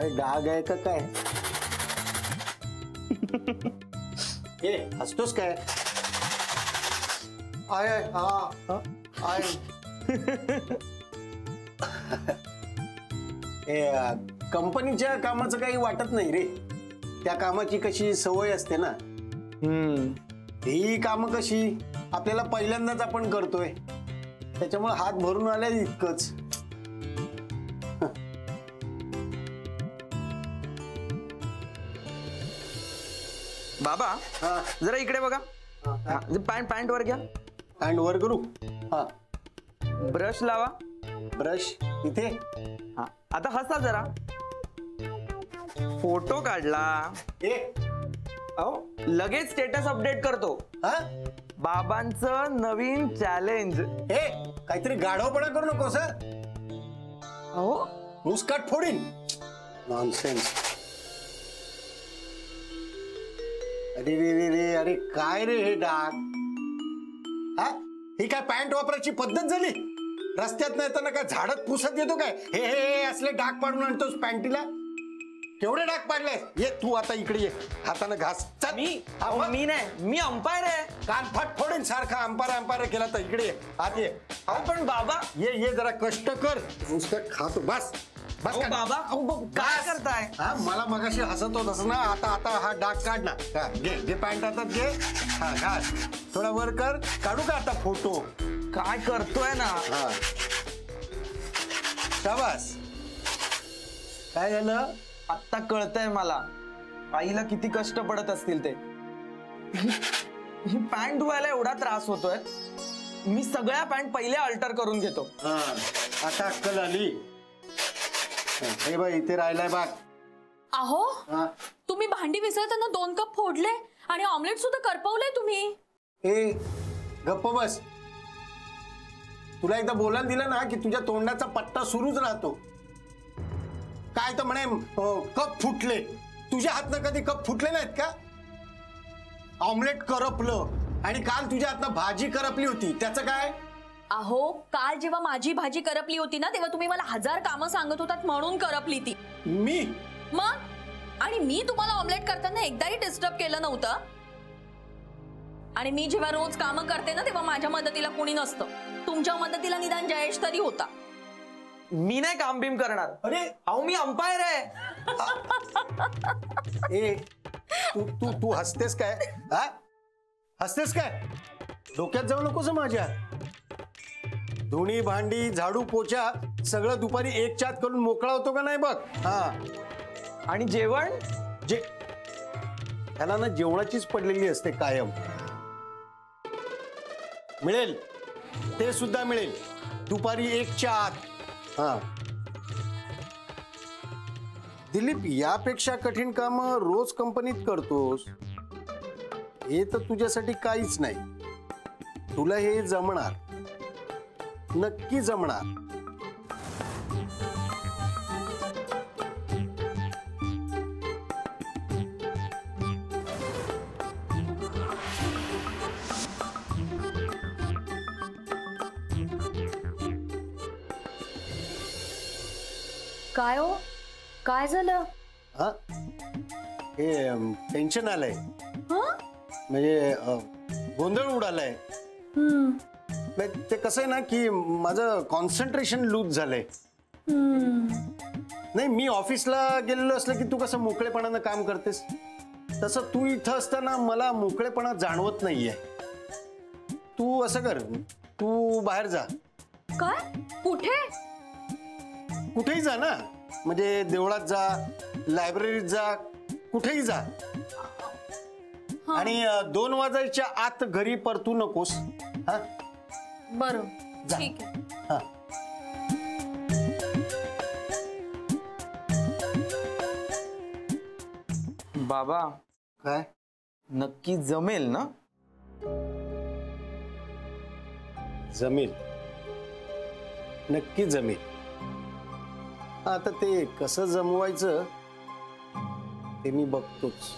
काय डाग आहे का काय? ए हसतोस काय? आय हा आय कंपनीच्या कामाचं काही वाटत नाही रे. त्या कामाची कशी सवय असते ना. ही कामं कशी आपल्याला पहिल्यांदाच आपण करतोय, त्याच्यामुळे हात भरून आले इतकंच. बाबा जरा इकडे बघा. पॅन्ट वर घ्या. पॅन्ट वर करू? हा. ब्रश लावा. ब्रश इथे. हा आता हसा जरा. फोटो काढला. अहो लगेच स्टेटस अपडेट करतो. हा बाबांचं नवीन चॅलेंज. हे काहीतरी गाढवपणा करू नको सर. अहो मुस्काट फोडीन. नॉनसेन्स. अरे रे रे रे अरे काय रे हे डाग? हा ही काय पॅन्ट वापरायची पद्धत झाली? रस्त्यात नाही तर काय झाडत पुसत येतो काय? हे हे असले डाग पाडून आणतोस पॅन्टीला. केवढे डाग पाडले? ये तू आता इकडे ये. हाताने घास. मी नाही, मी अंपायर आहे. कान फाट फोडेन सारखा अंपायर केला तर. इकडे ये. आत ये. पण बाबा ये ये जरा कष्ट कर. नुसतं खातो बस. बस बाबा काय करताय? हा मला मगाशी हसत होत असं ना. आता हा डाग काढ ना. घे पॅन्ट हातात घे. हा घास. थोडा वर कर. काढू का आता फोटो? काय करतोय ना. हा शाबास. काय झालं? आत्ता कळतंय मला आईला किती कष्ट पडत असतील ते. ही पॅन्ट धुवायला एवढा त्रास होतोय. मी सगळ्या पॅन्ट पहिले अल्टर करून घेतो. आता अक्कल आली. हे बाई इथे राहिलाय बाग. अहो तुम्ही भांडी विसरताना 2 कप फोडले आणि ऑमलेट सुद्धा करपवले तुम्ही. ए गप्प बस. तुला एकदा बोलायला दिलं ना की तुझ्या तोंडाचा पट्टा सुरूच राहतो. काय तर म्हणे कप फुटले. तुझ्या हातनं कधी कप फुटले नाहीत का? ऑमलेट करपलं आणि काल तुझ्या हातनं भाजी करपली होती. त्याचं काय? अहो काल जेव्हा माझी भाजी करपली होती ना तेव्हा तुम्ही मला 1000 कामं सांगत होतात म्हणून करपली ती. मी मग आणि मी तुम्हाला ऑमलेट करताना एकदाही डिस्टर्ब केलं नव्हतं. आणि मी जेव्हा रोज कामं करते ना तेव्हा माझ्या मदतीला कोणी नसतं. तुमच्या मदतीला निदान जयेश तरी होता. मी नाही काम बिम करणार. अरे अहो मी अंपायर आहे. ए तू तू तू हसतेस काय? हा हसतेस काय? डोक्यात जाऊ नकोस माझ्या. धुणी भांडी झाडू पोछा सगळं दुपारी 1च्या आत करून मोकळा होतो का नाही बघ. हा आणि जेवण त्याला ना जेवणाचीच पडलेली असते कायम. मिळेल ते सुद्धा मिळेल दुपारी 1च्या आत. हा दिलीप यापेक्षा कठीण काम रोज कंपनीत करतोस. हे तर तुझ्यासाठी काहीच नाही. तुला हे जमणार. नक्की जमणार. काय हो काय झालं? हा हे टेन्शन आलंय. म्हणजे गोंधळ उडालाय. ते कसं आहे ना की माझं कॉन्सन्ट्रेशन लूज झालंय. नाही मी ऑफिसला गेलेलो असलं की तू कसं मोकळेपणानं काम करतेस तसं तू इथं असताना मला मोकळेपणा जाणवत नाहीये. तू असं कर. तू बाहेर जा. काय? कुठे? कुठेही जा ना. म्हणजे देवळात जा, लायब्ररीत जा, कुठेही जा. आणि 2 वाजायच्या आत घरी परतू नकोस. हा बरं ठीक आहे. हा बाबा काय नक्की जमेल ना? जमेल. नक्की जमेल. आता ते कसं जमवायचं ते मी बघतोच.